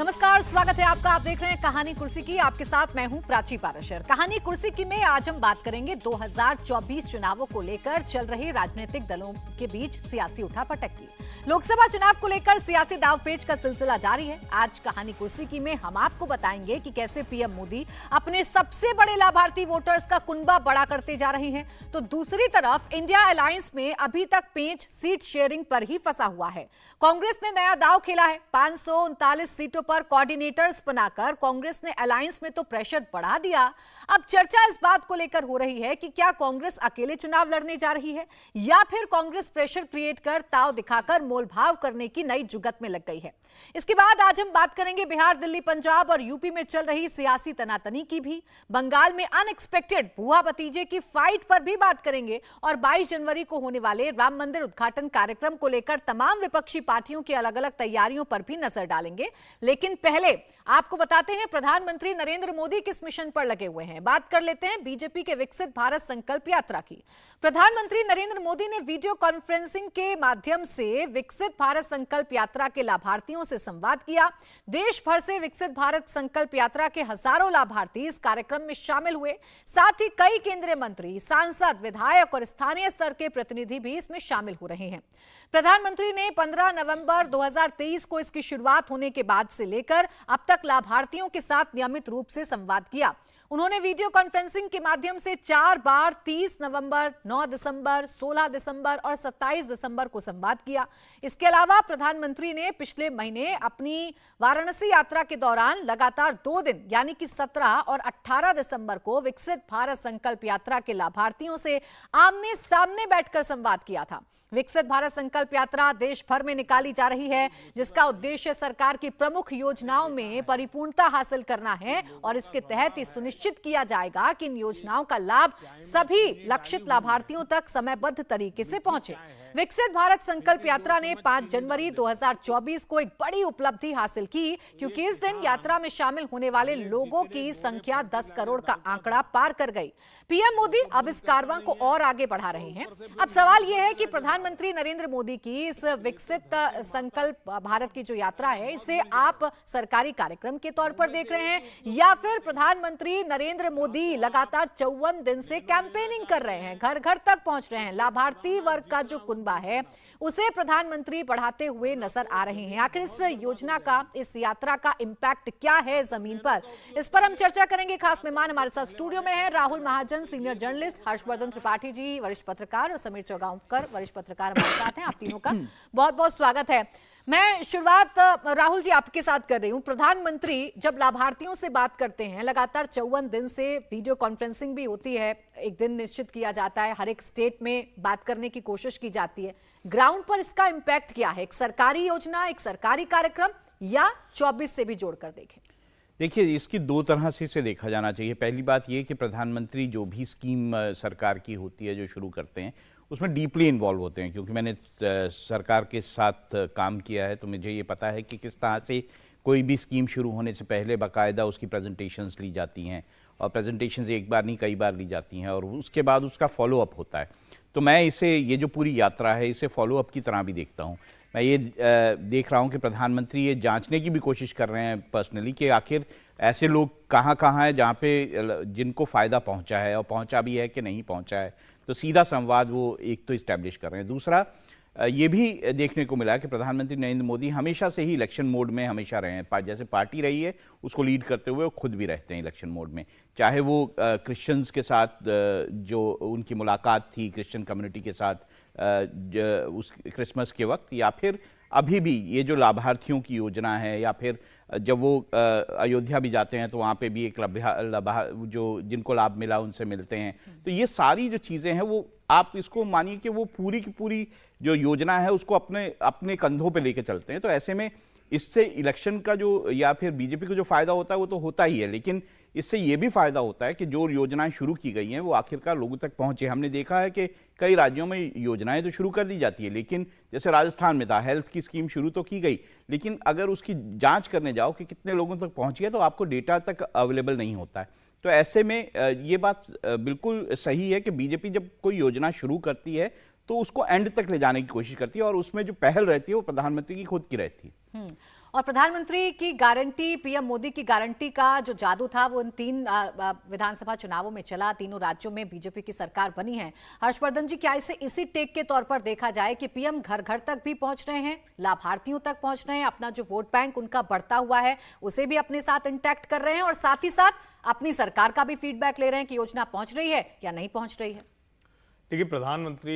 नमस्कार, स्वागत है आपका। आप देख रहे हैं कहानी कुर्सी की। आपके साथ मैं हूं प्राची पाराशर। कहानी कुर्सी की में आज हम बात करेंगे 2024 चुनावों को लेकर चल रहे राजनीतिक दलों के बीच सियासी उठापटक की। लोकसभा चुनाव को लेकर सियासी दांवपेच का सिलसिला जारी है। आज कहानी कुर्सी की में हम आपको बताएंगे कि कैसे पीएम मोदी अपने सबसे बड़े लाभार्थी वोटर्स का कुनबा बड़ा करते जा रहे हैं, तो दूसरी तरफ इंडिया अलायंस में अभी तक पेंच सीट शेयरिंग पर ही फंसा हुआ है। कांग्रेस ने नया दांव खेला है। 539 सीटों पर कोऑर्डिनेटर्स बनाकर कांग्रेस ने अलायंस में तो प्रेशर बढ़ा दिया। अब चर्चा इस बात को लेकर हो रही है कि क्या कांग्रेस अकेले चुनाव लड़ने जा रही है या फिर कांग्रेस प्रेशर क्रिएट कर ताव दिखाकर मोलभाव करने की नई जुगत में लग गई है। इसके बाद आज हम बात करेंगे बिहार, दिल्ली, पंजाब और यूपी में चल रही सियासी तनातनी की भी। बंगाल में अनएक्सपेक्टेड बुआ भतीजे की फाइट पर भी बात करेंगे और 22 जनवरी को होने वाले राम मंदिर उद्घाटन कार्यक्रम को लेकर तमाम विपक्षी पार्टियों की अलग अलग तैयारियों पर भी नजर डालेंगे। लेकिन पहले आपको बताते हैं प्रधानमंत्री नरेंद्र मोदी किस मिशन पर लगे हुए हैं। बात कर लेते हैं बीजेपी के विकसित भारत संकल्प यात्रा की। प्रधानमंत्री नरेंद्र मोदी ने वीडियो कॉन्फ्रेंसिंग के माध्यम से विकसित भारत संकल्प यात्रा के लाभार्थियों से संवाद किया। देश भर से विकसित भारत संकल्प यात्रा के हजारों लाभार्थी इस कार्यक्रम में शामिल हुए। साथ ही कई केंद्रीय मंत्री, सांसद, विधायक और स्थानीय स्तर के प्रतिनिधि भी इसमें शामिल हो रहे हैं। प्रधानमंत्री ने 15 नवंबर 2023 को इसकी शुरुआत होने के बाद से लेकर अब तक लाभार्थियों के साथ नियमित रूप से संवाद किया। उन्होंने वीडियो कॉन्फ्रेंसिंग के माध्यम से 4 बार 30 नवंबर, 9 दिसंबर, 16 दिसंबर और 27 दिसंबर को संवाद किया। इसके अलावा प्रधानमंत्री ने पिछले महीने अपनी वाराणसी यात्रा के दौरान लगातार 2 दिन यानी कि 17 और 18 दिसंबर को विकसित भारत संकल्प यात्रा के लाभार्थियों से आमने सामने बैठकर संवाद किया था। विकसित भारत संकल्प यात्रा देश भर में निकाली जा रही है, जिसका उद्देश्य सरकार की प्रमुख योजनाओं में परिपूर्णता हासिल करना है और इसके तहत ही सुनिश्चित किया जाएगा कि इन योजनाओं का लाभ सभी लक्षित लाभार्थियों तक समयबद्ध तरीके से पहुंचे। विकसित भारत संकल्प यात्रा ने 5 जनवरी 2024 को एक बड़ी उपलब्धि हासिल की, क्योंकि इस दिन यात्रा में शामिल होने वाले लोगों की संख्या 10 करोड़ का आंकड़ा पार कर गई। पीएम मोदी अब इस कारवां को और आगे बढ़ा रहे हैं। अब सवाल यह है कि प्रधानमंत्री नरेंद्र मोदी की इस विकसित संकल्प भारत की जो यात्रा है, इसे आप सरकारी कार्यक्रम के तौर पर देख रहे हैं या फिर प्रधानमंत्री नरेंद्र मोदी लगातार 54 दिन से कैंपेनिंग कर रहे हैं, घर घर तक पहुंच रहे हैं, लाभार्थी वर्ग का जो कुनबा है उसे प्रधानमंत्री बढ़ाते हुए नजर आ रहे हैं। आखिर इस योजना का, इस यात्रा का इंपैक्ट क्या है जमीन पर, इस पर हम चर्चा करेंगे। खास मेहमान हमारे साथ स्टूडियो में है राहुल महाजन, सीनियर जर्नलिस्ट, हर्षवर्धन त्रिपाठी जी, वरिष्ठ पत्रकार, और समीर चौगांवकर, वरिष्ठ पत्रकार हमारे साथ हैं। आप तीनों का बहुत बहुत स्वागत है। मैं शुरुआत राहुल जी आपके साथ कर रही हूं। प्रधानमंत्री जब लाभार्थियों से बात करते हैं, लगातार 54 दिन से वीडियो कॉन्फ्रेंसिंग भी होती है, एक दिन निश्चित किया जाता है, हर एक स्टेट में बात करने की कोशिश की जाती है। ग्राउंड पर इसका इंपैक्ट क्या है? एक सरकारी योजना, एक सरकारी कार्यक्रम, या 24 से भी जोड़कर देखें? देखिए, इसकी 2 तरह से इसे देखा जाना चाहिए। पहली बात यह कि प्रधानमंत्री जो भी स्कीम सरकार की होती है, जो शुरू करते हैं, उसमें डीपली इन्वॉल्व होते हैं। क्योंकि मैंने सरकार के साथ काम किया है, तो मुझे ये पता है कि किस तरह से कोई भी स्कीम शुरू होने से पहले बाकायदा उसकी प्रेजेंटेशंस ली जाती हैं, और प्रेजेंटेशंस एक बार नहीं कई बार ली जाती हैं, और उसके बाद उसका फॉलोअप होता है। तो मैं इसे, ये जो पूरी यात्रा है, इसे फॉलोअप की तरह भी देखता हूँ। मैं ये देख रहा हूँ कि प्रधानमंत्री ये जांचने की भी कोशिश कर रहे हैं पर्सनली कि आखिर ऐसे लोग कहाँ कहाँ हैं जहाँ पे जिनको फ़ायदा पहुँचा है, और पहुँचा भी है कि नहीं पहुँचा है। तो सीधा संवाद वो एक तो इस्टेब्लिश कर रहे हैं। दूसरा ये भी देखने को मिला कि प्रधानमंत्री नरेंद्र मोदी हमेशा से ही इलेक्शन मोड में हमेशा रहे हैं। जैसे पार्टी रही है उसको लीड करते हुए वो खुद भी रहते हैं इलेक्शन मोड में। चाहे वो क्रिश्चियंस के साथ जो उनकी मुलाकात थी क्रिश्चियन कम्युनिटी के साथ उस क्रिसमस के वक्त, या फिर अभी भी ये जो लाभार्थियों की योजना है, या फिर जब वो अयोध्या भी जाते हैं तो वहाँ पे भी एक जो जिनको लाभ मिला उनसे मिलते हैं। तो ये सारी जो चीज़ें हैं, वो आप इसको मानिए कि वो पूरी की पूरी जो योजना है उसको अपने अपने कंधों पे लेके चलते हैं। तो ऐसे में इससे इलेक्शन का जो, या फिर बीजेपी को जो फ़ायदा होता है वो तो होता ही है, लेकिन इससे ये भी फ़ायदा होता है कि जो योजनाएं शुरू की गई हैं वो आखिरकार लोगों तक पहुंचे। हमने देखा है कि कई राज्यों में योजनाएं तो शुरू कर दी जाती है, लेकिन जैसे राजस्थान में था, हेल्थ की स्कीम शुरू तो की गई, लेकिन अगर उसकी जांच करने जाओ कि कितने लोगों तक पहुंची है, तो आपको डेटा तक अवेलेबल नहीं होता है। तो ऐसे में ये बात बिल्कुल सही है कि बीजेपी जब कोई योजना शुरू करती है तो उसको एंड तक ले जाने की कोशिश करती है और उसमें जो पहल रहती है वो प्रधानमंत्री की खुद की रहती है। और प्रधानमंत्री की गारंटी, पीएम मोदी की गारंटी का जो जादू था वो इन 3 विधानसभा चुनावों में चला। तीनों राज्यों में बीजेपी की सरकार बनी है। हर्षवर्धन जी, क्या इसे इसी टेक के तौर पर देखा जाए कि पीएम घर घर तक भी पहुंच रहे हैं, लाभार्थियों तक पहुंच रहे हैं, अपना जो वोट बैंक उनका बढ़ता हुआ है उसे भी अपने साथ इंटैक्ट कर रहे हैं और साथ ही साथ अपनी सरकार का भी फीडबैक ले रहे हैं कि योजना पहुंच रही है या नहीं पहुंच रही है? देखिए, प्रधानमंत्री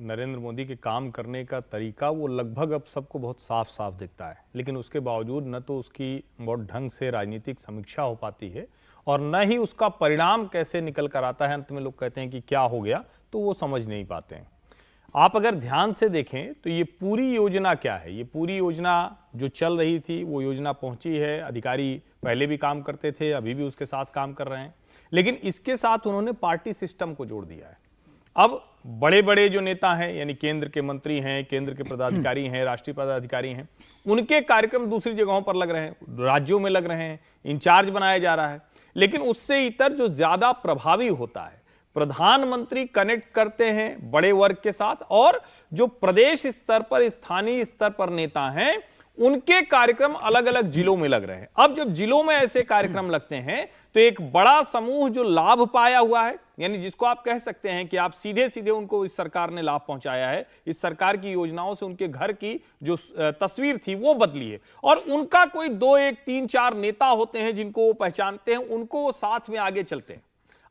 नरेंद्र मोदी के काम करने का तरीका वो लगभग अब सबको बहुत साफ साफ दिखता है, लेकिन उसके बावजूद न तो उसकी बहुत ढंग से राजनीतिक समीक्षा हो पाती है और न ही उसका परिणाम कैसे निकल कर आता है। अंत में लोग कहते हैं कि क्या हो गया, तो वो समझ नहीं पाते हैं। आप अगर ध्यान से देखें तो ये पूरी योजना क्या है, ये पूरी योजना जो चल रही थी वो योजना पहुंची है। अधिकारी पहले भी काम करते थे, अभी भी उसके साथ काम कर रहे हैं, लेकिन इसके साथ उन्होंने पार्टी सिस्टम को जोड़ दिया है। अब बड़े बड़े जो नेता हैं, यानी केंद्र के मंत्री हैं, केंद्र के पदाधिकारी हैं, राष्ट्रीय पदाधिकारी हैं, उनके कार्यक्रम दूसरी जगहों पर लग रहे हैं, राज्यों में लग रहे हैं, इंचार्ज बनाया जा रहा है। लेकिन उससे इतर जो ज्यादा प्रभावी होता है, प्रधानमंत्री कनेक्ट करते हैं बड़े वर्ग के साथ, और जो प्रदेश स्तर पर, स्थानीय स्तर पर नेता हैं, उनके कार्यक्रम अलग अलग जिलों में लग रहे हैं। अब जब जिलों में ऐसे कार्यक्रम लगते हैं तो एक बड़ा समूह जो लाभ पाया हुआ है, यानी जिसको आप कह सकते हैं कि आप सीधे सीधे उनको इस सरकार ने लाभ पहुंचाया है, इस सरकार की योजनाओं से उनके घर की जो तस्वीर थी वो बदली है, और उनका कोई 2, 1, 3, 4 नेता होते हैं जिनको वो पहचानते हैं, उनको वो साथ में आगे चलते हैं।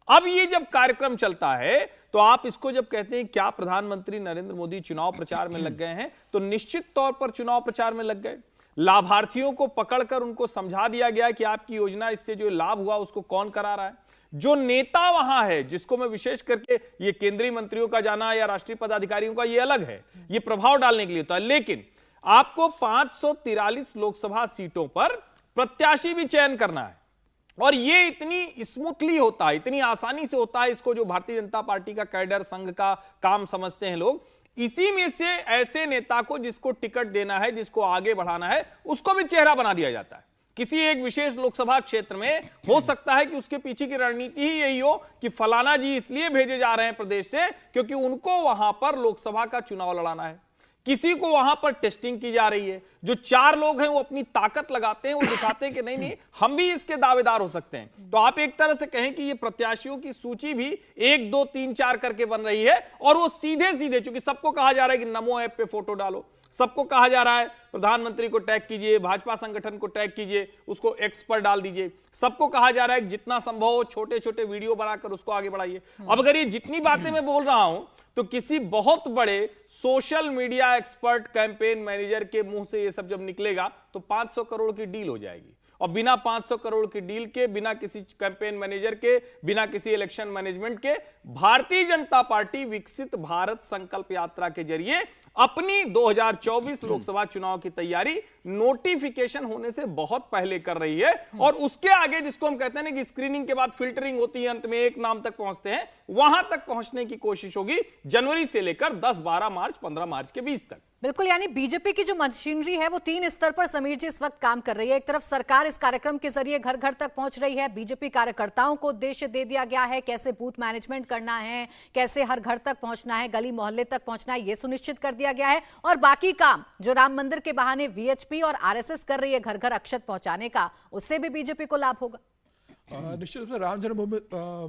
अब ये जब कार्यक्रम चलता है तो आप इसको जब कहते हैं क्या प्रधानमंत्री नरेंद्र मोदी चुनाव प्रचार में लग गए हैं, तो निश्चित तौर पर चुनाव प्रचार में लग गए। लाभार्थियों को पकड़कर उनको समझा दिया गया कि आपकी योजना, इससे जो लाभ हुआ उसको कौन करा रहा है। जो नेता वहां है, जिसको मैं विशेष करके, ये केंद्रीय मंत्रियों का जाना या राष्ट्रीय पदाधिकारियों का ये अलग है, ये प्रभाव डालने के लिए होता है, लेकिन आपको 543 लोकसभा सीटों पर प्रत्याशी भी चयन करना है, और ये इतनी स्मूथली होता है, इतनी आसानी से होता है। इसको जो भारतीय जनता पार्टी का कैडर संघ का काम समझते हैं लोग, इसी में से ऐसे नेता को जिसको टिकट देना है, जिसको आगे बढ़ाना है, उसको भी चेहरा बना दिया जाता है। किसी एक विशेष लोकसभा क्षेत्र में हो सकता है कि उसके पीछे की रणनीति ही यही हो कि फलाना जी इसलिए भेजे जा रहे हैं प्रदेश से क्योंकि उनको वहां पर लोकसभा का चुनाव लड़ाना है। किसी को वहां पर टेस्टिंग की जा रही है। जो 4 लोग हैं वो अपनी ताकत लगाते हैं, वो दिखाते हैं कि नहीं हम भी इसके दावेदार हो सकते हैं। तो आप एक तरह से कहें कि ये प्रत्याशियों की सूची भी 1, 2, 3, 4 करके बन रही है, और वो सीधे सीधे, क्योंकि सबको कहा जा रहा है कि नमो ऐप पे फोटो डालो, सबको कहा जा रहा है प्रधानमंत्री को टैग कीजिए, भाजपा संगठन को टैग कीजिए, उसको एक्स पर डाल दीजिए, सबको कहा जा रहा है कि जितना संभव हो छोटे छोटे वीडियो बनाकर उसको आगे बढ़ाइए। अब अगर ये जितनी बातें मैं बोल रहा हूं तो किसी बहुत बड़े social media expert, campaign manager के मुंह से ये सब जब निकलेगा तो 500 करोड़ की डील हो जाएगी, और बिना 500 करोड़ की डील के, बिना किसी कैंपेन मैनेजर के, बिना किसी इलेक्शन मैनेजमेंट के, भारतीय जनता पार्टी विकसित भारत संकल्प यात्रा के जरिए अपनी 2024 लोकसभा चुनाव की तैयारी नोटिफिकेशन होने से बहुत पहले कर रही है। और उसके आगे, जिसको हम कहते हैं ना कि स्क्रीनिंग के बाद फिल्टरिंग होती है, अंत में एक नाम तक पहुंचते हैं, वहां तक पहुंचने की कोशिश होगी जनवरी से लेकर 10, 12 मार्च, 15 मार्च के बीच तक। बिल्कुल, यानी बीजेपी की जो मशीनरी है वो 3 स्तर पर समीर जी इस वक्त काम कर रही है। एक तरफ सरकार इस कार्यक्रम के जरिए घर घर तक पहुंच रही है, बीजेपी कार्यकर्ताओं को उद्देश्य दे दिया गया है कैसे बूथ मैनेजमेंट करना है, कैसे हर घर तक पहुंचना है, गली मोहल्ले तक पहुंचना है, ये सुनिश्चित कर दिया गया है। और बाकी काम जो राम मंदिर के बहाने वीएचपी और आरएसएस कर रही है घर घर अक्षत पहुंचाने का, उससे भी बीजेपी को लाभ होगा। निश्चित रूप से राम जन्मभूमि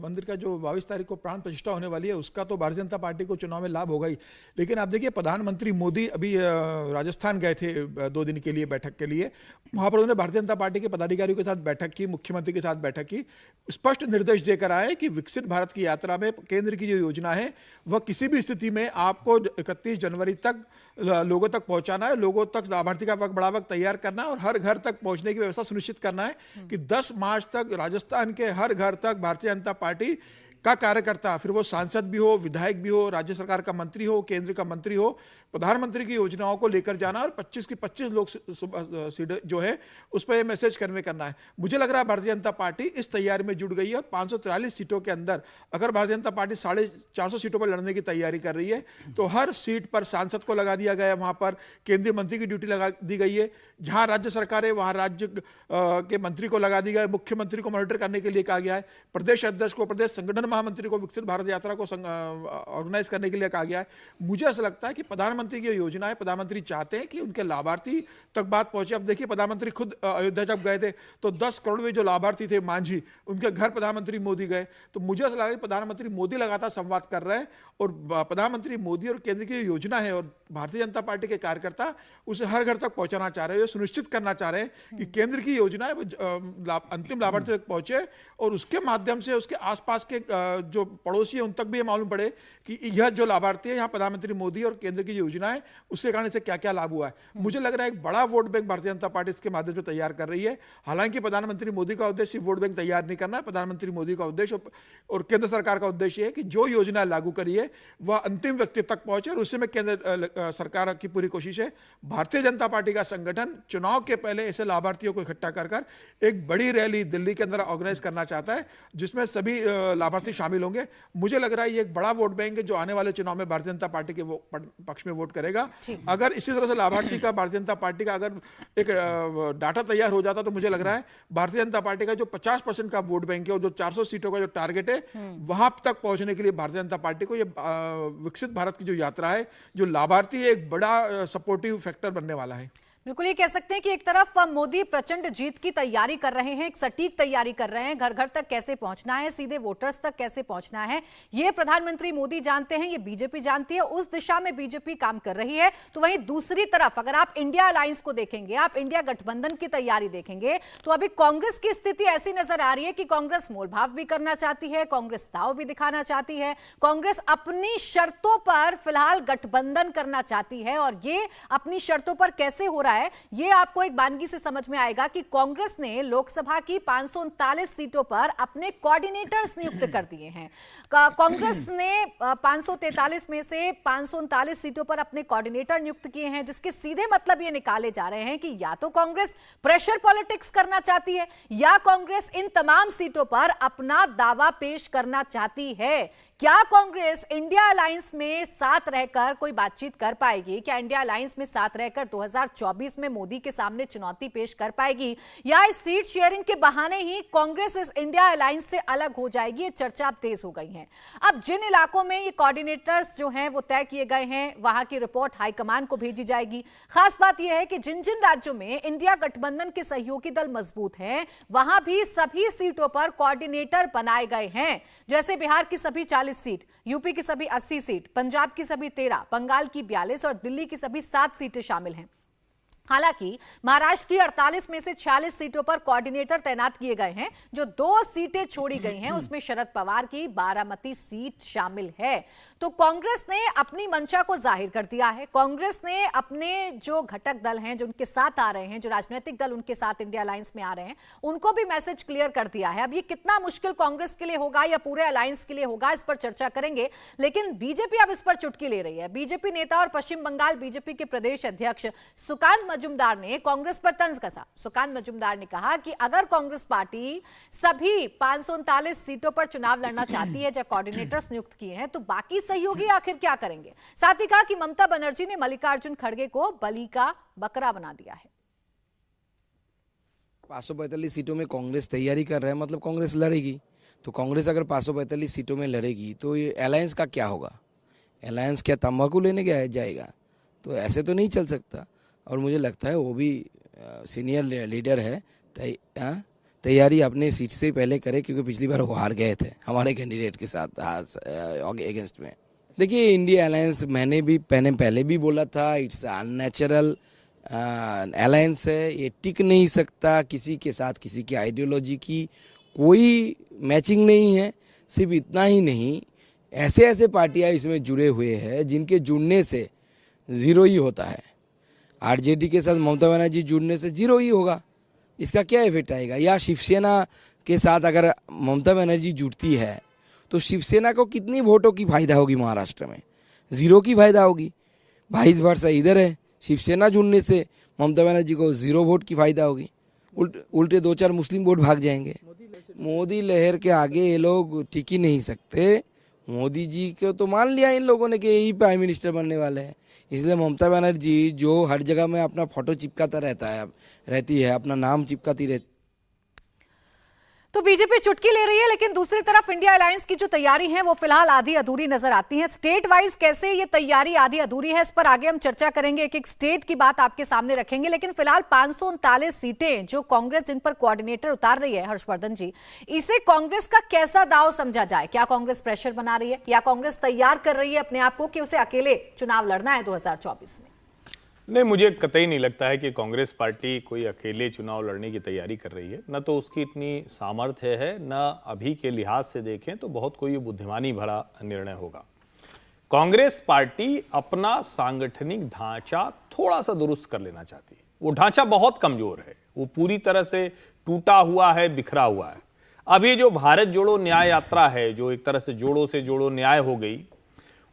मंदिर का जो 22 तारीख को प्राण प्रतिष्ठा होने वाली है, उसका तो भारतीय जनता पार्टी को चुनाव में लाभ होगा ही। लेकिन आप देखिए, प्रधानमंत्री मोदी अभी राजस्थान गए थे 2 दिन के लिए, बैठक के लिए। वहाँ पर उन्होंने भारतीय जनता पार्टी के पदाधिकारियों के साथ बैठक की, मुख्यमंत्री के साथ बैठक की, स्पष्ट निर्देश देकर आए कि विकसित भारत की यात्रा में केंद्र की जो योजना है वह किसी भी स्थिति में आपको 31 जनवरी तक लोगों तक पहुंचाना है, लोगों तक लाभार्थी का बड़ा वक्त तैयार करना है, और हर घर तक पहुंचने की व्यवस्था सुनिश्चित करना है कि 10 मार्च तक राजस्थान के हर घर तक भारतीय जनता पार्टी का कार्यकर्ता, फिर वो सांसद भी हो, विधायक भी हो, राज्य सरकार का मंत्री हो, केंद्र का मंत्री हो, प्रधानमंत्री की योजनाओं को लेकर जाना, और 25 की 25 लोग सीट जो है उस पर मैसेज कन्वे करना है। मुझे लग रहा है भारतीय जनता पार्टी इस तैयारी में जुड़ गई है, और 543 सीटों के अंदर अगर भारतीय जनता पार्टी 450 सीटों पर लड़ने की तैयारी कर रही है, तो हर सीट पर सांसद को लगा दिया गया है, वहां पर केंद्रीय मंत्री की ड्यूटी लगा दी गई है, जहां राज्य सरकार है वहां राज्य के मंत्री को लगा दी गई है, मुख्यमंत्री को मॉनिटर करने के लिए कहा गया है, प्रदेश अध्यक्ष को प्रदेश संगठन महामंत्री को विकसित भारत यात्रा को ऑर्गेनाइज करने के लिए कहा गया है। मुझे ऐसा लगता है कि प्रधानमंत्री की योजना है, प्रधानमंत्री चाहते हैं कि उनके लाभार्थी तक बात पहुंचे। अब देखिए, प्रधानमंत्री खुद अयोध्या जब गए थे तो 10 करोड़ जो लाभार्थी थे मांझी, उनके घर प्रधानमंत्री मोदी गए। तो मुझे ऐसा लगा कि प्रधानमंत्री मोदी लगातार संवाद कर रहे हैं और प्रधानमंत्री मोदी और केंद्र की योजना है और भारतीय जनता पार्टी के कार्यकर्ता उसे हर घर तक पहुंचाना चाह रहे हैं, सुनिश्चित करना चाह रहे हैं कि केंद्र की योजना है वो अंतिम लाभार्थी तक पहुंचे और उसके माध्यम से उसके आसपास के जो पड़ोसी है उन तक भी ये मालूम पड़े कि यह जो लाभार्थी है यहाँ प्रधानमंत्री मोदी और केंद्र की योजना है उसके कारण से क्या क्या लाभ हुआ है। मुझे लग रहा है एक बड़ा vote bank Bharatiya Janata party इसके माध्यम से तैयार कर रही है। हालांकि प्रधानमंत्री मोदी का उद्देश्य वोट बैंक तैयार नहीं करना है। प्रधानमंत्री मोदी का उद्देश्य और केंद्र सरकार का उद्देश्य है कि जो योजना लागू करी है वह अंतिम व्यक्ति तक पहुंचे और उससे में केंद्र सरकार की पूरी कोशिश है। भारतीय जनता पार्टी का संगठन चुनाव के पहले ऐसे लाभार्थियों को इकट्ठा कर एक बड़ी रैली दिल्ली के अंदर ऑर्गेनाइज करना चाहता है जिसमें सभी लाभार्थी शामिल होंगे। मुझे लग रहा है ये एक बड़ा वोट बैंक है जो आने वाले चुनाव में भारतीय जनता पार्टी के पक्ष में वोट करेगा। अगर इसी तरह से लाभार्थी का भारतीय जनता पार्टी का अगर एक डाटा तैयार हो जाता तो मुझे लग रहा है भारतीय जनता पार्टी का जो 50% का वोट बैंक है और जो 400 सीटों का जो टारगेट है वहां तक पहुंचने के लिए भारतीय जनता पार्टी को ये विकसित भारत की जो यात्रा है, जो लाभार्थी है, एक बड़ा सपोर्टिव फैक्टर बनने वाला है। बिल्कुल ये कह सकते हैं कि एक तरफ मोदी प्रचंड जीत की तैयारी कर रहे हैं, एक सटीक तैयारी कर रहे हैं, घर घर तक कैसे पहुंचना है, सीधे वोटर्स तक कैसे पहुंचना है, ये प्रधानमंत्री मोदी जानते हैं, ये बीजेपी जानती है, उस दिशा में बीजेपी काम कर रही है। तो वहीं दूसरी तरफ अगर आप इंडिया अलायंस को देखेंगे, आप इंडिया गठबंधन की तैयारी देखेंगे तो अभी कांग्रेस की स्थिति ऐसी नजर आ रही है कि कांग्रेस मोलभाव भी करना चाहती है, कांग्रेस दाव भी दिखाना चाहती है, कांग्रेस अपनी शर्तों पर फिलहाल गठबंधन करना चाहती है। और ये अपनी शर्तों पर कैसे हो रहा है ये आपको एक बानगी से समझ में आएगा कि कांग्रेस ने लोकसभा की 539 सीटों पर अपने कोऑर्डिनेटर्स नियुक्त कर दिए हैं। कांग्रेस ने 543 में से 539 सीटों पर अपने कोऑर्डिनेटर नियुक्त किए हैं, जिसके सीधे मतलब ये निकाले जा रहे हैं कि या तो कांग्रेस प्रेशर पॉलिटिक्स करना चाहती है या कांग्रेस इन तमाम सीटों पर अपना दावा पेश करना चाहती है। क्या कांग्रेस इंडिया अलायंस में साथ रहकर कोई बातचीत कर पाएगी? क्या इंडिया अलायंस में साथ रहकर 2024 में मोदी के सामने चुनौती पेश कर पाएगी, या इस सीट शेयरिंग के बहाने ही कांग्रेस इस इंडिया अलायंस से अलग हो जाएगी? ये चर्चा अब तेज हो गई है। अब जिन इलाकों में ये कोऑर्डिनेटर्स जो हैं वो तय किए गए हैं, वहां की रिपोर्ट हाईकमान को भेजी जाएगी। खास बात यह है कि जिन जिन राज्यों में इंडिया गठबंधन के सहयोगी दल मजबूत हैं, वहां भी सभी सीटों पर कोऑर्डिनेटर बनाए गए हैं। जैसे बिहार की सभी 40 सीट, यूपी की सभी 80 सीट, पंजाब की सभी 13, बंगाल की 42 और दिल्ली की सभी 7 सीटें शामिल हैं। हालांकि महाराष्ट्र की 48 में से 46 सीटों पर कोऑर्डिनेटर तैनात किए गए हैं। जो 2 सीटें छोड़ी गई हैं उसमें शरद पवार की बारामती सीट शामिल है। तो कांग्रेस ने अपनी मंशा को जाहिर कर दिया है। कांग्रेस ने अपने जो घटक दल हैं, जो उनके साथ आ रहे हैं, जो राजनीतिक दल उनके साथ इंडिया अलायंस में आ रहे हैं, उनको भी मैसेज क्लियर कर दिया है। अब ये कितना मुश्किल कांग्रेस के लिए होगा या पूरे अलायंस के लिए होगा, इस पर चर्चा करेंगे। लेकिन बीजेपी अब इस पर चुटकी ले रही है। बीजेपी नेता और पश्चिम बंगाल बीजेपी के प्रदेश अध्यक्ष सुकांत मजूमदार ने कांग्रेस पर तंज कसा। सुकांत मजूमदार ने कहा कि अगर कांग्रेस पार्टी सभी 539 सीटों पर चुनाव लड़ना चाहती है, जब कोऑर्डिनेटर्स नियुक्त किए हैं, तो बाकी सहयोगी आखिर क्या करेंगे? साथ ही कहा कि ममता बनर्जी ने मल्लिकार्जुन खड़गे को बलि का बकरा बना दिया है। 545 सीटों में कांग्रेस तैयारी कर रहा है, मतलब कांग्रेस लड़ेगी। तो कांग्रेस अगर 545 सीटों में लड़ेगी तो ये अलायंस का क्या होगा? अलायंस क्या तंबाकू लेने गया जाएगा? तो ऐसे तो नहीं चल सकता। और मुझे लगता है वो भी सीनियर लीडर है, तैयारी अपने सीट से पहले करे, क्योंकि पिछली बार वो हार गए थे हमारे कैंडिडेट के साथ अगेंस्ट में। देखिए, इंडिया अलायंस मैंने पहले भी बोला था, इट्स अननेचुरल अलायंस है, ये टिक नहीं सकता किसी के साथ। किसी की आइडियोलॉजी की कोई मैचिंग नहीं है। सिर्फ इतना ही नहीं, ऐसे ऐसे पार्टियां इसमें जुड़े हुए हैं जिनके जुड़ने से ज़ीरो ही होता है। आरजेडी के साथ ममता बनर्जी जुड़ने से 0 ही होगा, इसका क्या इफेक्ट आएगा? या शिवसेना के साथ अगर ममता बनर्जी जुड़ती है तो शिवसेना को कितनी वोटों की फायदा होगी? महाराष्ट्र में 0 की फायदा होगी। वाइस वर्सा इधर है, शिवसेना जुड़ने से ममता बनर्जी को 0 वोट की फायदा होगी। उल्टे 2-4 मुस्लिम वोट भाग जाएंगे। मोदी लहर के आगे ये लोग टिक ही नहीं सकते। मोदी जी को तो मान लिया इन लोगों ने कि यही प्राइम मिनिस्टर बनने वाले हैं, इसलिए ममता बनर्जी जो हर जगह में अपना फोटो चिपकाता रहती है, अपना नाम चिपकाती रहती। तो बीजेपी चुटकी ले रही है, लेकिन दूसरी तरफ इंडिया अलायंस की जो तैयारी है वो फिलहाल आधी अधूरी नजर आती है। स्टेट वाइज कैसे ये तैयारी आधी अधूरी है, इस पर आगे हम चर्चा करेंगे, एक एक स्टेट की बात आपके सामने रखेंगे। लेकिन फिलहाल 539 सीटें जो कांग्रेस जिन पर कोऑर्डिनेटर उतार रही है हर्षवर्धन जी, इसे कांग्रेस का कैसा दांव समझा जाए? क्या कांग्रेस प्रेशर बना रही है या कांग्रेस तैयार कर रही है अपने आप को कि उसे अकेले चुनाव लड़ना है 2024 में? नहीं, मुझे कतई नहीं लगता है कि कांग्रेस पार्टी कोई अकेले चुनाव लड़ने की तैयारी कर रही है। न तो उसकी इतनी सामर्थ्य है, न अभी के लिहाज से देखें तो बहुत कोई बुद्धिमानी भरा निर्णय होगा। कांग्रेस पार्टी अपना सांगठनिक ढांचा थोड़ा सा दुरुस्त कर लेना चाहती है। वो ढांचा बहुत कमजोर है, वो पूरी तरह से टूटा हुआ है, बिखरा हुआ है। अब ये जो भारत जोड़ो न्याय यात्रा है, जो एक तरह से जोड़ो से जोड़ो न्याय हो गई,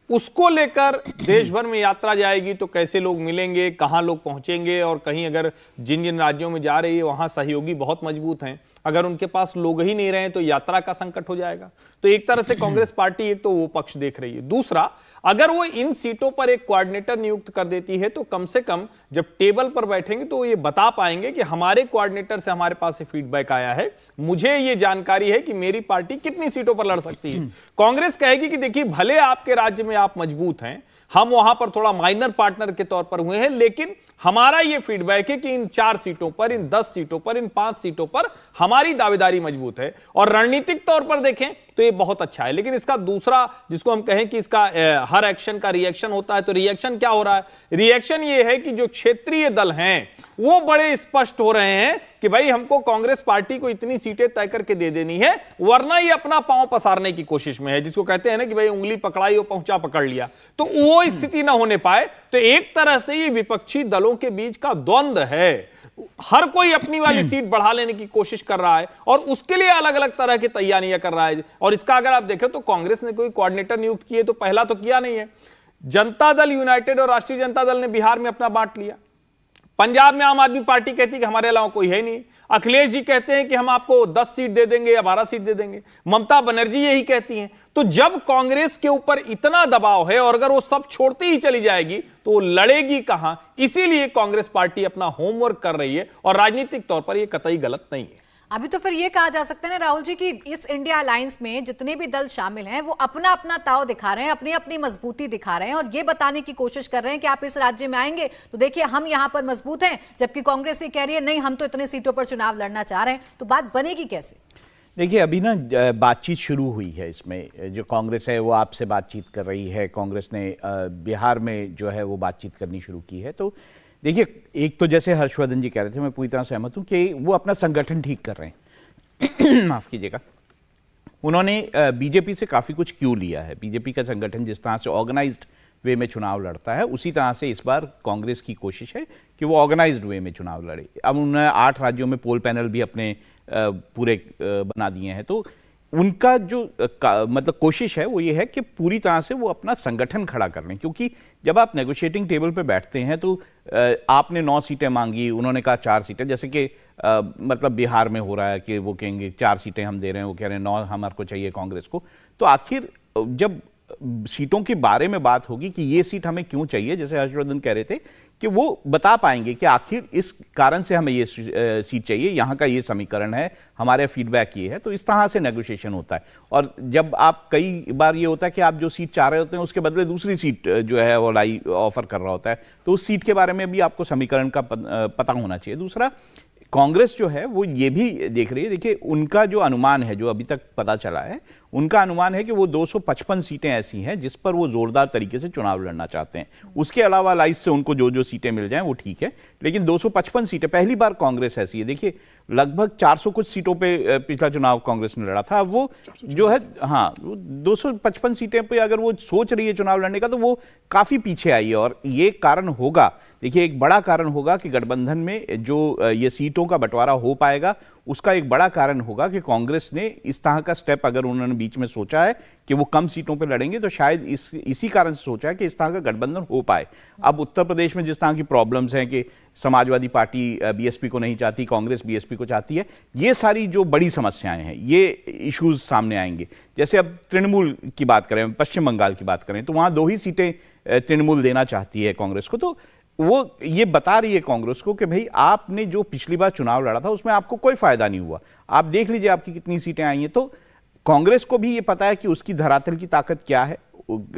उसको लेकर देश भर में यात्रा जाएगी तो कैसे लोग मिलेंगे, कहां लोग पहुंचेंगे, और कहीं अगर जिन जिन राज्यों में जा रही है वहां सहयोगी बहुत मजबूत हैं, अगर उनके पास लोग ही नहीं रहे तो यात्रा का संकट हो जाएगा। तो एक तरह से कांग्रेस पार्टी एक तो वो पक्ष देख रही है। दूसरा, अगर वो इन सीटों पर एक कोऑर्डिनेटर नियुक्त कर देती है तो कम से कम जब टेबल पर बैठेंगे तो ये बता पाएंगे कि हमारे कोऑर्डिनेटर से हमारे पास से फीडबैक आया है, मुझे ये जानकारी है कि मेरी पार्टी कितनी सीटों पर लड़ सकती है। कांग्रेस कहेगी कि देखिए, भले आपके राज्य में आप मजबूत हैं, हम वहां पर थोड़ा माइनर पार्टनर के तौर पर हुए हैं, लेकिन हमारा यह फीडबैक है कि इन 4 सीटों पर, इन 10 सीटों पर, इन 5 सीटों पर हमारी दावेदारी मजबूत है। और रणनीतिक तौर पर देखें तो ये बहुत अच्छा है। लेकिन इसका दूसरा, जिसको हम कहें कि इसका हर एक्शन का रिएक्शन होता है, तो रिएक्शन क्या हो रहा है? रिएक्शन ये है कि जो क्षेत्रीय दल हैं वो बड़े स्पष्ट हो रहे हैं कि भाई हमको कांग्रेस पार्टी को इतनी सीटें तय करके दे देनी है, वरना ये अपना पांव पसारने की कोशिश में है, जिसको कहते हैं ना कि भाई उंगली पकड़ाई और पहुंचा पकड़ लिया, तो वो स्थिति ना होने पाए। तो एक तरह से ये विपक्षी दलों के बीच का द्वंद्व है, हर कोई अपनी वाली सीट बढ़ा लेने की कोशिश कर रहा है और उसके लिए अलग अलग तरह की तैयारियां कर रहा है। और इसका अगर आप देखें तो कांग्रेस ने कोई कोऑर्डिनेटर नियुक्त किए तो पहला तो किया नहीं है। जनता दल यूनाइटेड और राष्ट्रीय जनता दल ने बिहार में अपना बांट लिया। पंजाब में आम आदमी पार्टी कहती है कि हमारे अलावा कोई है नहीं। अखिलेश जी कहते हैं कि हम आपको 10 सीट दे देंगे या 12 सीट दे देंगे। ममता बनर्जी यही कहती हैं। तो जब कांग्रेस के ऊपर इतना दबाव है और अगर वो सब छोड़ती ही चली जाएगी तो वो लड़ेगी कहां? इसीलिए कांग्रेस पार्टी अपना होमवर्क कर रही है और राजनीतिक तौर पर यह कतई गलत नहीं है। अभी तो फिर ये कहा जा सकता है ना राहुल जी कि इस इंडिया अलायंस में जितने भी दल शामिल हैं वो अपना अपना ताव दिखा रहे हैं, अपनी अपनी मजबूती दिखा रहे हैं और ये बताने की कोशिश कर रहे हैं कि आप इस राज्य में आएंगे तो देखिए हम यहाँ पर मजबूत हैं, जबकि कांग्रेस ये कह रही है नहीं हम तो इतने सीटों पर चुनाव लड़ना चाह रहे हैं। तो बात बनेगी कैसे? देखिए, अभी ना बातचीत शुरू हुई है इसमें, जो कांग्रेस है वो आपसे बातचीत कर रही है। कांग्रेस ने बिहार में जो है वो बातचीत करनी शुरू की है। तो देखिए, एक तो जैसे हर्षवर्धन जी कह रहे थे, मैं पूरी तरह सहमत हूं कि वो अपना संगठन ठीक कर रहे हैं। माफ कीजिएगा, उन्होंने बीजेपी से काफ़ी कुछ क्यों लिया है। बीजेपी का संगठन जिस तरह से ऑर्गेनाइज्ड वे में चुनाव लड़ता है, उसी तरह से इस बार कांग्रेस की कोशिश है कि वो ऑर्गेनाइज्ड वे में चुनाव लड़े। अब उन्होंने 8 राज्यों में पोल पैनल भी अपने पूरे बना दिए हैं। तो उनका जो मतलब कोशिश है वो ये है कि पूरी तरह से वो अपना संगठन खड़ा कर लें, क्योंकि जब आप नेगोशिएटिंग टेबल पे बैठते हैं तो आपने 9 सीटें मांगी, उन्होंने कहा 4 सीटें, जैसे कि मतलब बिहार में हो रहा है कि वो कहेंगे 4 सीटें हम दे रहे हैं, वो कह रहे हैं 9 हमारे को चाहिए कांग्रेस को। तो आखिर जब सीटों के बारे में बात होगी कि ये सीट हमें क्यों चाहिए, जैसे हर्षवर्धन कह रहे थे कि वो बता पाएंगे कि आखिर इस कारण से हमें ये सीट चाहिए, यहाँ का ये समीकरण है, हमारे फीडबैक ये है। तो इस तरह से नेगोशिएशन होता है। और जब आप कई बार ये होता है कि आप जो सीट चाह रहे होते हैं उसके बदले दूसरी सीट जो है वो लाई ऑफर कर रहा होता है, तो उस सीट के बारे में भी आपको समीकरण का पता होना चाहिए। दूसरा, कांग्रेस जो है वो ये भी देख रही है। देखिए, उनका जो अनुमान है, जो अभी तक पता चला है, उनका अनुमान है कि वो 255 सीटें ऐसी हैं जिस पर वो जोरदार तरीके से चुनाव लड़ना चाहते हैं। उसके अलावा अलाइस से उनको जो जो सीटें मिल जाएं वो ठीक है, लेकिन 255 सीटें, पहली बार कांग्रेस ऐसी है। देखिए, लगभग 400 कुछ सीटों पे पिछला चुनाव कांग्रेस ने लड़ा था। वो जो है, हाँ, 255 सीटें पे अगर वो सोच रही है चुनाव लड़ने का तो वो काफी पीछे आई है। और ये कारण होगा, देखिए, एक बड़ा कारण होगा कि गठबंधन में जो ये सीटों का बंटवारा हो पाएगा, उसका एक बड़ा कारण होगा कि कांग्रेस ने इस तरह का स्टेप अगर उन्होंने बीच में सोचा है कि वो कम सीटों पर लड़ेंगे, तो शायद इसी कारण से सोचा है कि इस तरह का गठबंधन हो पाए। अब उत्तर प्रदेश में जिस तरह की प्रॉब्लम्स हैं कि समाजवादी पार्टी बीएसपी को नहीं चाहती, कांग्रेस बीएसपी को चाहती है, ये सारी जो बड़ी समस्याएं हैं, ये इश्यूज सामने आएंगे। जैसे अब तृणमूल की बात करें, पश्चिम बंगाल की बात करें, तो वहां 2 ही सीटें तृणमूल देना चाहती है कांग्रेस को। तो वो ये बता रही है कांग्रेस को कि भाई आपने जो पिछली बार चुनाव लड़ा था उसमें आपको कोई फायदा नहीं हुआ, आप देख लीजिए आपकी कितनी सीटें आई हैं। तो कांग्रेस को भी ये पता है कि उसकी धरातल की ताकत क्या है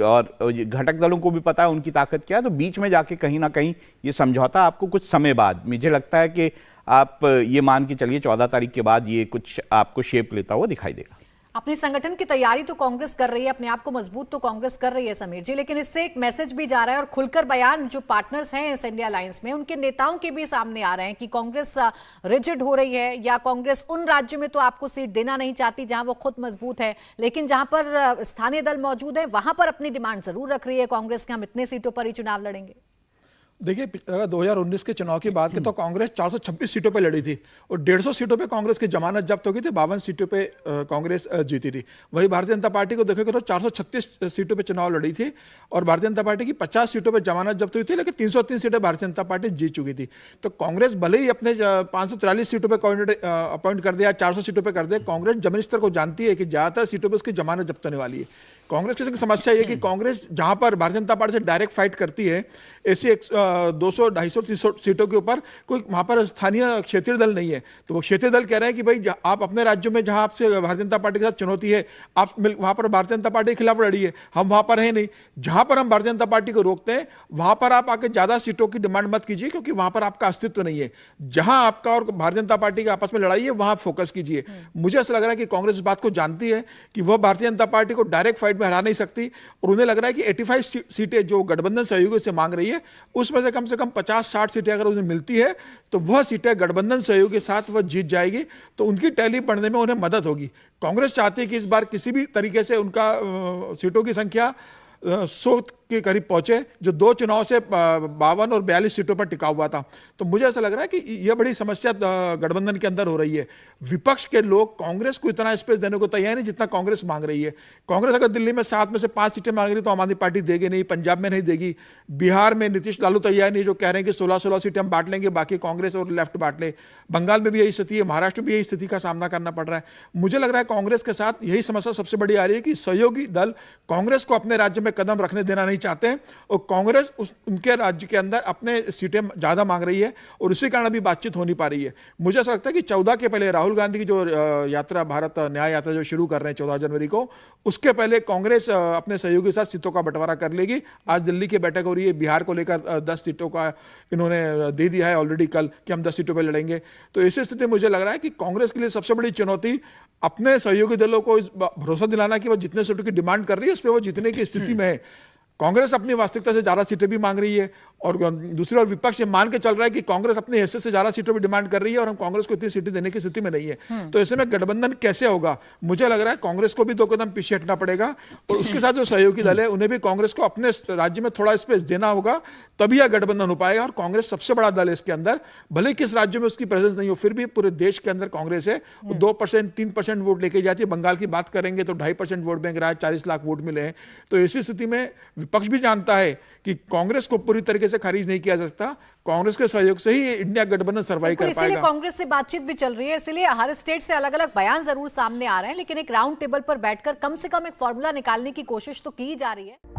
और घटक दलों को भी पता है उनकी ताकत क्या है। तो बीच में जाके कहीं ना कहीं ये समझौता आपको कुछ समय बाद, मुझे लगता है कि आप ये मान के चलिए 14 तारीख के बाद ये कुछ आपको शेप लेता हुआ दिखाई देगा। अपनी संगठन की तैयारी तो कांग्रेस कर रही है, अपने आप को मजबूत तो कांग्रेस कर रही है समीर जी, लेकिन इससे एक मैसेज भी जा रहा है और खुलकर बयान जो पार्टनर्स हैं इस इंडिया अलायंस में उनके नेताओं के भी सामने आ रहे हैं कि कांग्रेस रिजिड हो रही है या कांग्रेस उन राज्यों में तो आपको सीट देना नहीं चाहती जहां वो खुद मजबूत है, लेकिन जहां पर स्थानीय दल मौजूद है वहां पर अपनी डिमांड जरूर रख रही है कांग्रेस कि हम इतने सीटों पर ही चुनाव लड़ेंगे। देखिए 2019 के चुनाव की बात की तो कांग्रेस 426 सीटों पे लड़ी थी और 150 सीटों पे कांग्रेस की जमानत जब्त हो गई थी, 52 सीटों पे कांग्रेस जीती थी। वही भारतीय जनता पार्टी को देखेंगे तो 436 सीटों पे चुनाव लड़ी थी और भारतीय जनता पार्टी की 50 सीटों पे जमानत जब्त हुई थी, लेकिन 303 सीटें भारतीय जनता पार्टी जीत चुकी थी। तो कांग्रेस भले ही अपने 543 सीटों पर कैंडिडेट अपॉइंट कर दिया, 400 सीटों पर कर दे, कांग्रेस जमीनी स्तर को जानती है कि ज़्यादातर सीटों पर उसकी जमानत जब्त होने वाली है। कांग्रेस की समस्या ये कि कांग्रेस जहां पर भारतीय जनता पार्टी से डायरेक्ट फाइट करती है, ऐसी 200, 250, 300 सीटों के ऊपर कोई वहां पर स्थानीय क्षेत्रीय दल नहीं है। तो वो क्षेत्रीय दल कह रहे हैं कि भाई आप अपने राज्यों में जहां आपसे भारतीय जनता पार्टी के साथ चुनौती है, आप वहां पर भारतीय जनता पार्टी के खिलाफ लड़िए, हम वहां पर है नहीं। जहां पर हम भारतीय जनता पार्टी को रोकते हैं वहां पर आप आके ज्यादा सीटों की डिमांड मत कीजिए, क्योंकि वहां पर आपका अस्तित्व नहीं है। जहां आपका और भारतीय जनता पार्टी का आपस में लड़ाई है वहां फोकस कीजिए। मुझे ऐसा लग रहा है कि कांग्रेस इस बात को जानती है कि वह भारतीय जनता पार्टी को डायरेक्ट फाइट में हरा नहीं सकती और उन्हें लग रहा है कि 85 सीटें जो गठबंधन सहयोगी से मांग रही है उसमें से कम 50-60 सीटें अगर उन्हें मिलती है तो वह सीटें गठबंधन सहयोग के साथ वह जीत जाएगी, तो उनकी टैली बढ़ने में उन्हें मदद होगी। कांग्रेस चाहती है कि इस बार किसी भी तरीके से उनका सीटों की संख्या 100 के करीब पहुंचे, जो 2 चुनाव से 52 और 42 सीटों पर टिका हुआ था। तो मुझे ऐसा लग रहा है कि यह बड़ी समस्या गठबंधन के अंदर हो रही है। विपक्ष के लोग कांग्रेस को इतना स्पेस देने को तैयार नहीं जितना कांग्रेस मांग रही है। कांग्रेस अगर दिल्ली में 7 में से 5 सीटें मांग रही तो आम आदमी पार्टी देगी नहीं, पंजाब में नहीं देगी, बिहार में नीतीश लालू तैयार नहीं, जो कह रहे हैं कि 16-16 सीटें हम बांट लेंगे, बाकी कांग्रेस और लेफ्ट बांट ले। बंगाल में भी यही स्थिति है, महाराष्ट्र में भी यही स्थिति का सामना करना पड़ रहा है। मुझे लग रहा है कांग्रेस के साथ यही समस्या सबसे बड़ी आ रही है कि सहयोगी दल कांग्रेस को अपने राज्य में कदम रखने देना नहीं चाहते हैं और कांग्रेस उनके राज्य के अंदर अपने सीटें ज्यादा मांग रही है और इसी कारण अभी बातचीत हो नहीं पा रही है। मुझे ऐसा लगता है कि 14 के पहले राहुल गांधी की जो यात्रा, भारत न्याय यात्रा जो शुरू कर रहे हैं 14 जनवरी को, उसके पहले कांग्रेस अपने सहयोगी के साथ सीटों का बंटवारा कर लेगी। आज दिल्ली की बैठक हो रही है, बिहार को लेकर 10 सीटों का इन्होंने दे दिया है ऑलरेडी कल कि हम 10 सीटों पर लड़ेंगे। तो ऐसी स्थिति मुझे लग रहा है कि कांग्रेस के लिए सबसे बड़ी चुनौती अपने सहयोगी दलों को भरोसा दिलाना कि वह जितने सीटों की डिमांड कर रही है उस पर वो जीतने की स्थिति में है। कांग्रेस अपनी वास्तविकता से ज्यादा सीटें भी मांग रही है और दूसरी ओर विपक्ष ये मान के चल रहा है कि कांग्रेस अपनी हैसियत से ज्यादा सीटों भी डिमांड कर रही है और हम कांग्रेस को इतनी सीटें देने की स्थिति में नहीं है। तो ऐसे में गठबंधन कैसे होगा? मुझे लग रहा है कांग्रेस को भी 2 कदम पीछे हटना पड़ेगा और उसके साथ जो सहयोगी दल है उन्हें भी कांग्रेस को अपने राज्य में थोड़ा स्पेस देना होगा, तभी यह गठबंधन हो पाएगा। और कांग्रेस सबसे बड़ा दल है इसके अंदर, भले किस राज्य में उसकी प्रेजेंस नहीं हो, फिर भी पूरे देश के अंदर कांग्रेस है। 2%, 3% वोट लेके जाती है। बंगाल की बात करेंगे तो 2.5% वोट बैंक रहा है, 40 लाख वोट मिले हैं। तो ऐसी स्थिति में विपक्ष भी जानता है कि कांग्रेस को पूरी तरीके से खारिज नहीं किया जा सकता। कांग्रेस के सहयोग से ही इंडिया गठबंधन सर्वाइव कर पाएगा। कांग्रेस से बातचीत भी चल रही है, इसलिए हर स्टेट से अलग अलग बयान जरूर सामने आ रहे हैं, लेकिन एक राउंड टेबल पर बैठकर कम से कम एक फॉर्मूला निकालने की कोशिश तो की जा रही है।